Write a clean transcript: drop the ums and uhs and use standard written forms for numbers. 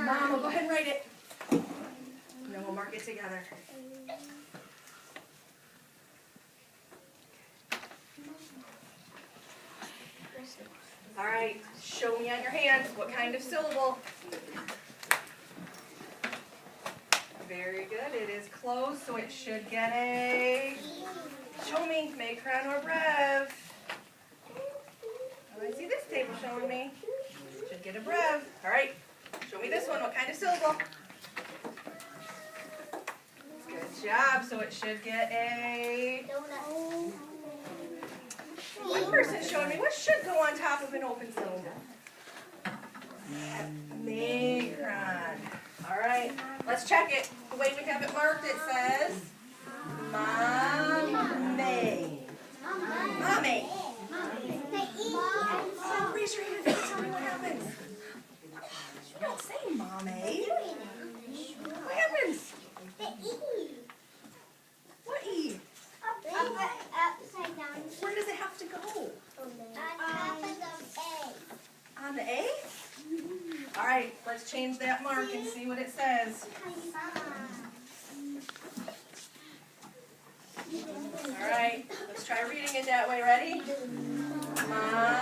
Mom will go ahead and write it. And then we'll mark it together. All right, show me on your hand what kind of syllable. Very good. It is closed, so it should get a. Show me, Macron or brev. Oh, I see this table showing me. Should get a brev. All right, show me this one. What kind of syllable? Good job. So it should get a. One person showed me what should go on top of an open syllable. Macron. All right, let's check it. The way we have it marked, it says mommy. Mommy. Oh, raise your hand and tell me what happens. You don't say mommy. What happens? What E? Upside down. Where does it have to go? On the A? All right, let's change that mark and see what it says. All right, let's try reading it that way. Ready? Mom.